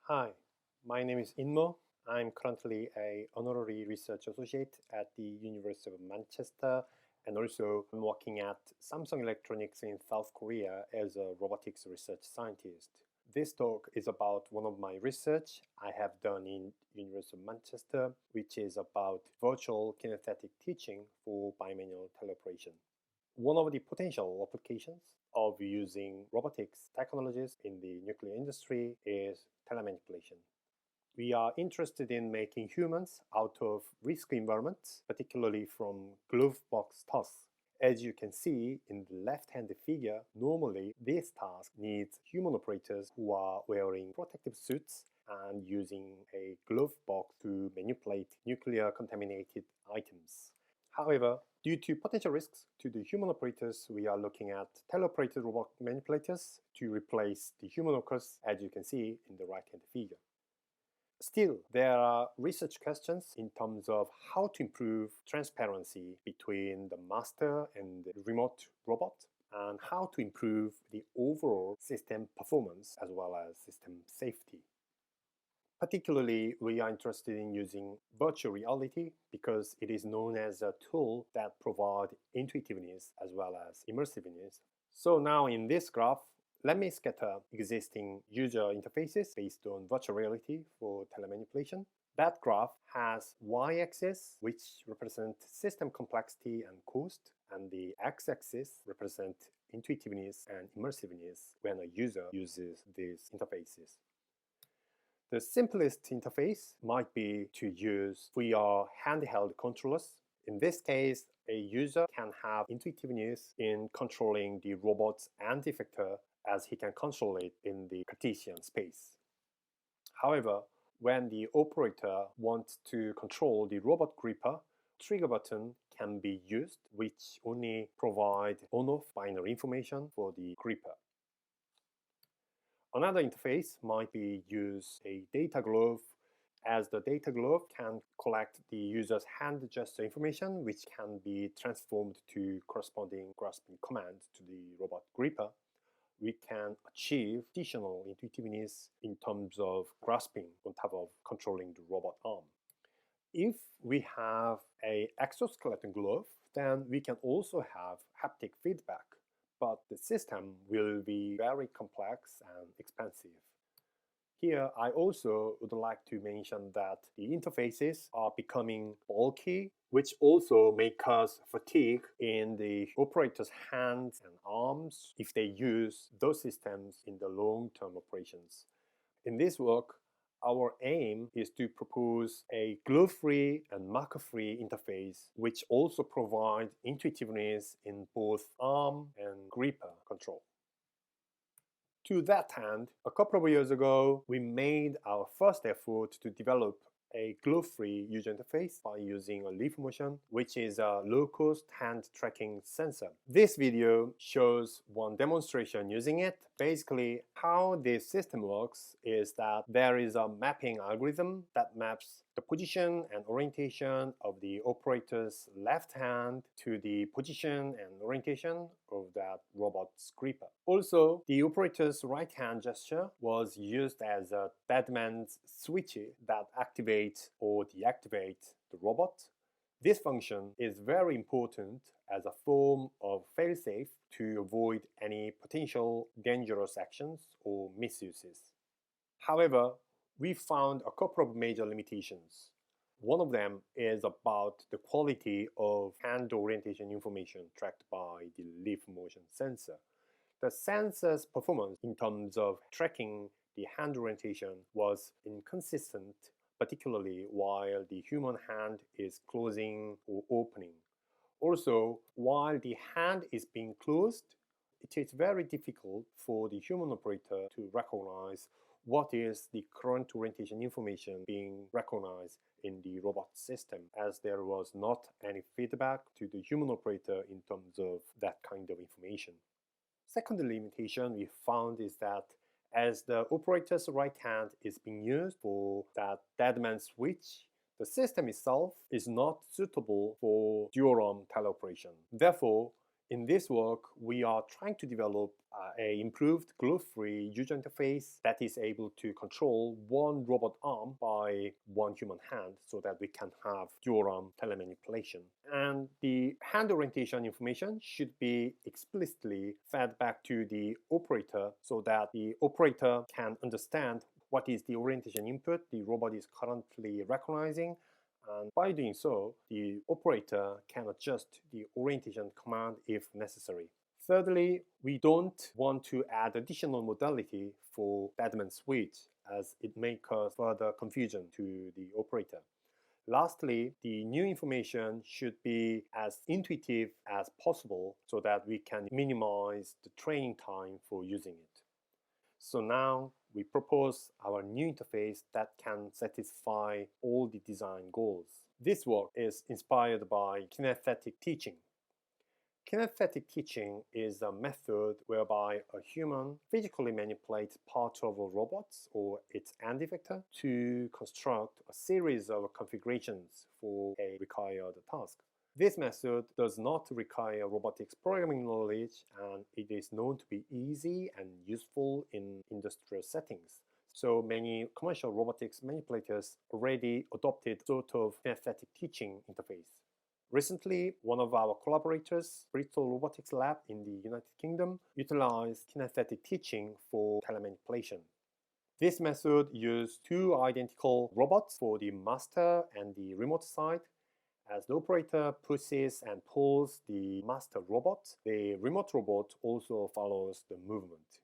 Hi, my name is Inmo. I'm currently an honorary research associate at the University of Manchester, and also I'm working at Samsung Electronics in South Korea as a robotics research scientist. This talk is about one of my research I have done in University of Manchester, which is about virtual kinesthetic teaching for bimanual teleoperation. One of the potential applications of using robotics technologies in the nuclear industry is telemanipulation. We are interested in making humans out of risky environments, particularly from Glovebox tasks. As you can see in the left-hand figure, normally this task needs human operators who are wearing protective suits and using a glove box to manipulate nuclear contaminated items. However, due to potential risks to the human operators, we are looking at teleoperated robot manipulators to replace the human workers, as you can see in the right-hand figure. Still, there are research questions in terms of how to improve transparency between the master and the remote robot, and how to improve the overall system performance as well as system safety. Particularly, we are interested in using virtual reality because it is known as a tool that provides intuitiveness as well as immersiveness. So now in this graph, let me scatter existing user interfaces based on virtual reality for telemanipulation. That graph has y-axis, which represents system complexity and cost, and the x-axis represents intuitiveness and immersiveness when a user uses these interfaces. The simplest interface might be to use VR handheld controllers. In this case, a user can have intuitiveness in controlling the robot's end effector as he can control it in the Cartesian space. However, when the operator wants to control the robot gripper, trigger button can be used, which only provide on-off binary information for the gripper. Another interface might be use a data glove, as the data glove can collect the user's hand gesture information, which can be transformed to corresponding grasping commands to the robot gripper. We can achieve additional intuitiveness in terms of grasping on top of controlling the robot arm. If we have an exoskeleton glove, then we can also have haptic feedback, but the system will be very complex and expensive. Here, I also would like to mention that the interfaces are becoming bulky, which also make us fatigue in the operator's hands and arms if they use those systems in the long-term operations. In this work, our aim is to propose a glove-free and marker-free interface, which also provides intuitiveness in both arm and gripper control. To that end, a couple of years ago, we made our first effort to develop a glove-free user interface by using a leaf motion, which is a low-cost hand tracking sensor. This video shows one demonstration using it. Basically, how this system works is that there is a mapping algorithm that maps the position and orientation of the operator's left hand to the position and orientation of that robot's gripper. Also, the operator's right hand gesture was used as a dead man's switch that activates or deactivates the robot. This function is very important as a form of failsafe to avoid any potential dangerous actions or misuses. However, we found a couple of major limitations. One of them is about the quality of hand orientation information tracked by the leaf motion sensor. The sensor's performance in terms of tracking the hand orientation was inconsistent, particularly while the human hand is closing or opening. Also, while the hand is being closed, it is very difficult for the human operator to recognize what is the current orientation information being recognized in the robot system, as there was not any feedback to the human operator in terms of that kind of information. Second limitation we found is that as the operator's right hand is being used for that dead man switch, the system itself is not suitable for dual-arm teleoperation. Therefore, In this work, we are trying to develop an improved glove-free user interface that is able to control one robot arm by one human hand so that we can have dual-arm telemanipulation. And the hand orientation information should be explicitly fed back to the operator so that the operator can understand what is the orientation input the robot is currently recognizing, and by doing so, the operator can adjust the orientation command if necessary. Thirdly, we don't want to add additional modality for deadman switch as it may cause further confusion to the operator. Lastly, the new information should be as intuitive as possible so that we can minimize the training time for using it. So now we propose our new interface that can satisfy all the design goals. This work is inspired by kinesthetic teaching. Kinesthetic teaching is a method whereby a human physically manipulates part of a robot or its end effector to construct a series of configurations for a required task. This method does not require robotics programming knowledge, and it is known to be easy and useful in industrial settings. So many commercial robotics manipulators already adopted sort of kinesthetic teaching interface. Recently, one of our collaborators, Bristol Robotics Lab in the United Kingdom, utilized kinesthetic teaching for telemanipulation. This method used two identical robots for the master and the remote side. As the operator pushes and pulls the master robot, the remote robot also follows the movement.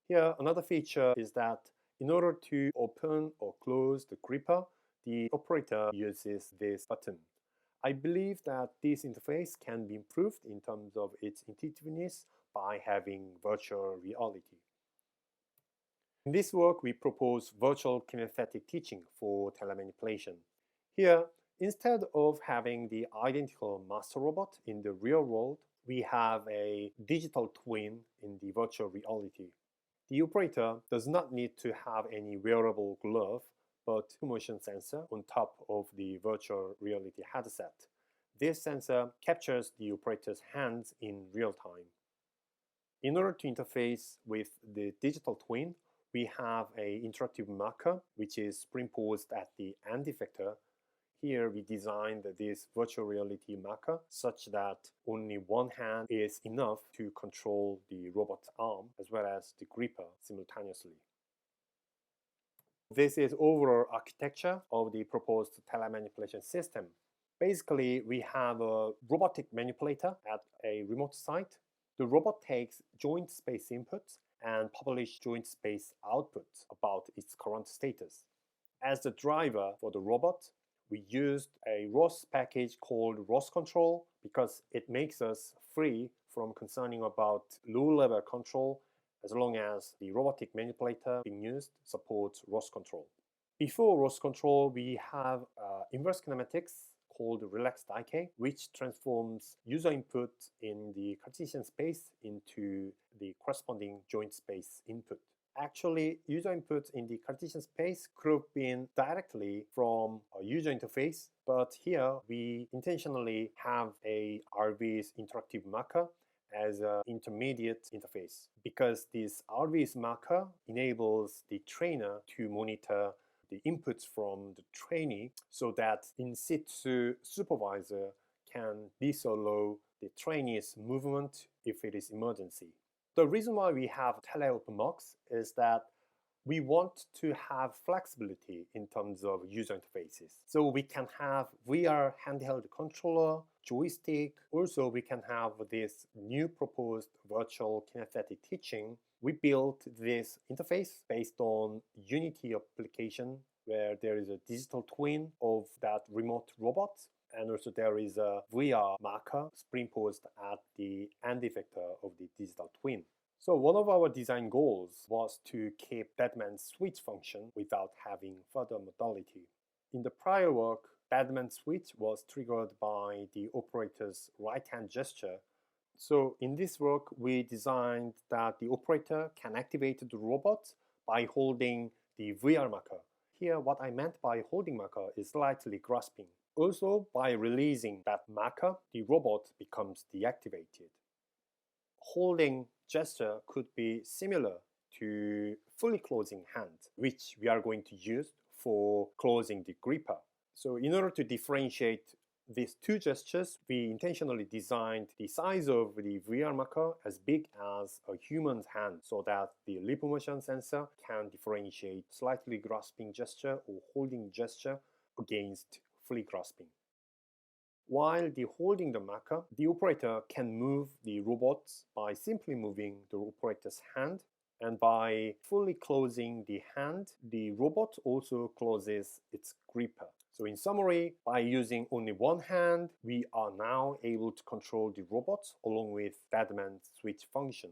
Here, another feature is that in order to open or close the gripper, the operator uses this button. I believe that this interface can be improved in terms of its intuitiveness by having virtual reality. In this work, we propose virtual kinesthetic teaching for telemanipulation. Here, instead of having the identical master robot in the real world, we have a digital twin in the virtual reality. The operator does not need to have any wearable glove, but a motion sensor on top of the virtual reality headset. This sensor captures the operator's hands in real time. In order to interface with the digital twin, we have an interactive marker which is superimposed at the end effector. Here we designed this virtual reality marker such that only one hand is enough to control the robot's arm as well as the gripper simultaneously. This is overall architecture of the proposed telemanipulation system. Basically, we have a robotic manipulator at a remote site. The robot takes joint space inputs and publishes joint space outputs about its current status. As the driver for the robot, we used a ROS package called ROS control because it makes us free from concerning about low-level control as long as the robotic manipulator being used supports ROS control. Before ROS control, we have inverse kinematics called relaxed decay, which transforms user input in the Cartesian space into the corresponding joint space input. Actually, user input in the Cartesian space could have been directly from a user interface, but here we intentionally have a RV's interactive marker as an intermediate interface because this RV's marker enables the trainer to monitor the inputs from the trainee so that in situ supervisor can disallow the trainee's movement if it is emergency. The reason why we have Tele-OpenMux is that we want to have flexibility in terms of user interfaces. So we can have VR handheld controller, joystick. Also, we can have this new proposed virtual kinesthetic teaching. We built this interface based on Unity application where there is a digital twin of that remote robot. And also there is a VR marker superimposed at the end effector of the digital twin. So one of our design goals was to keep deadman switch function without having further modality. In the prior work, deadman switch was triggered by the operator's right-hand gesture. So in this work, we designed that the operator can activate the robot by holding the VR marker. Here, what I meant by holding marker is slightly grasping. Also, by releasing that marker, the robot becomes deactivated. holding gesture could be similar to fully closing hand, which we are going to use for closing the gripper. So in order to differentiate these two gestures, we intentionally designed the size of the VR marker as big as a human's hand so that the lip motion sensor can differentiate slightly grasping gesture or holding gesture against fully grasping. While holding the marker, the operator can move the robots by simply moving the operator's hand, and by fully closing the hand, the robot also closes its gripper. So in summary, by using only one hand, we are now able to control the robot along with deadman switch function.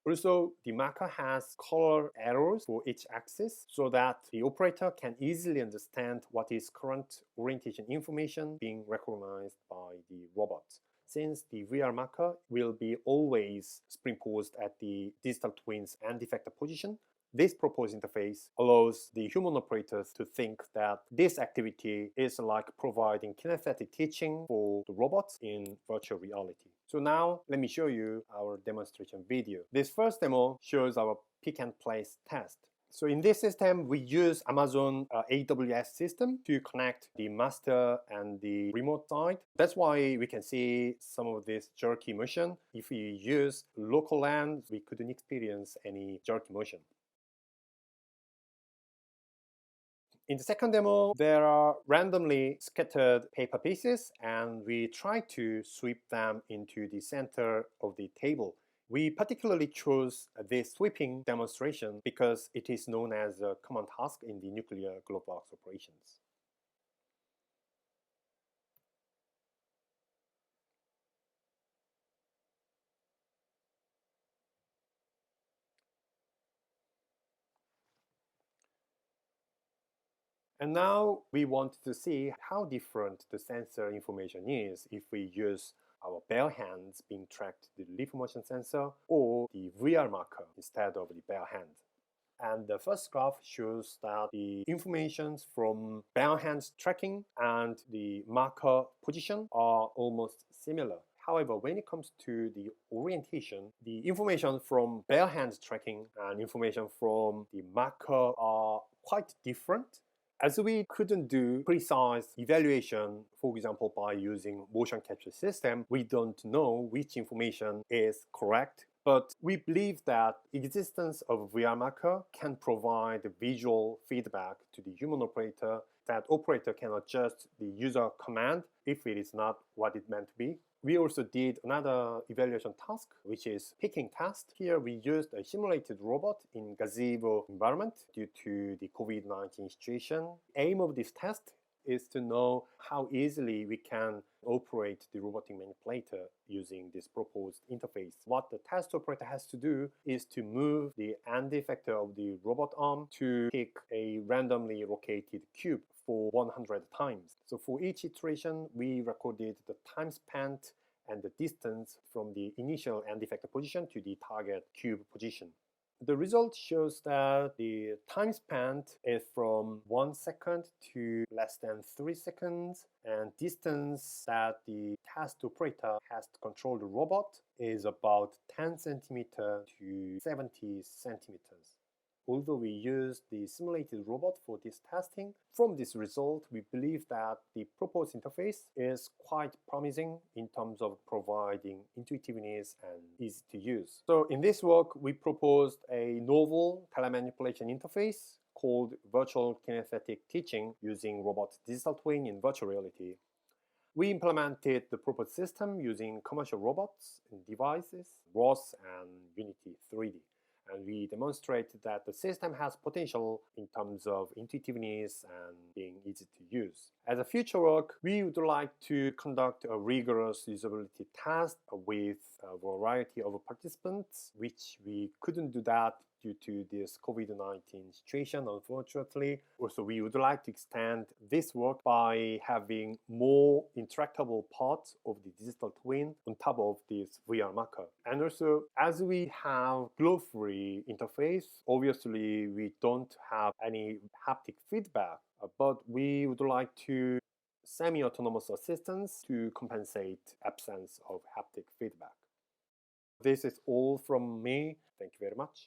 Also, the marker has color arrows for each axis so that the operator can easily understand what is current orientation information being recognized by the robot. Since the VR marker will be always spring-posed at the digital twin's end effector position, this proposed interface allows the human operators to think that this activity is like providing kinesthetic teaching for the robots in virtual reality. So now let me show you our demonstration video. This first demo shows our pick and place test. So in this system, we use Amazon AWS system to connect the master and the remote side. That's why we can see some of this jerky motion. If we use local LAN, we couldn't experience any jerky motion. In the second demo, there are randomly scattered paper pieces, and we try to sweep them into the center of the table. We particularly chose this sweeping demonstration because it is known as a common task in the nuclear Glovebox operations. And now we want to see how different the sensor information is if we use our bare hands being tracked the lip motion sensor or the VR marker instead of the bare hand. And the first graph shows that the information from bare hands tracking and the marker position are almost similar. However, when it comes to the orientation, the information from bare hands tracking and information from the marker are quite different. As we couldn't do precise evaluation, for example, by using motion capture system, we don't know which information is correct. But we believe that existence of VR marker can provide visual feedback to the human operator that operator can adjust the user command if it is not what it meant to be. We also did another evaluation task, which is picking test. Here we used a simulated robot in gazebo environment due to the COVID-19 situation. Aim of this test is to know how easily we can operate the robotic manipulator using this proposed interface. What the test operator has to do is to move the end effector of the robot arm to pick a randomly located cube for 100 times. So for each iteration, we recorded the time spent and the distance from the initial end effector position to the target cube position. The result shows that the time spent is from 1 second to less than 3 seconds, and distance that the test operator has to control the robot is about 10 centimeters to 70 centimeters. Although we used the simulated robot for this testing, from this result, we believe that the proposed interface is quite promising in terms of providing intuitiveness and easy to use. So in this work, we proposed a novel telemanipulation interface called virtual kinesthetic teaching using robot digital twin in virtual reality. We implemented the proposed system using commercial robots and devices, ROS and Unity 3D. And we demonstrated that the system has potential in terms of intuitiveness and being easy to use. As a future work, we would like to conduct a rigorous usability test with a variety of participants, which we couldn't do that due to this COVID-19 situation, unfortunately. Also, we would like to extend this work by having more interactable parts of the digital twin on top of this VR marker. And also, as we have glove-free interface, obviously we don't have any haptic feedback, but we would like to semi-autonomous assistance to compensate absence of haptic feedback. This is all from me. Thank you very much.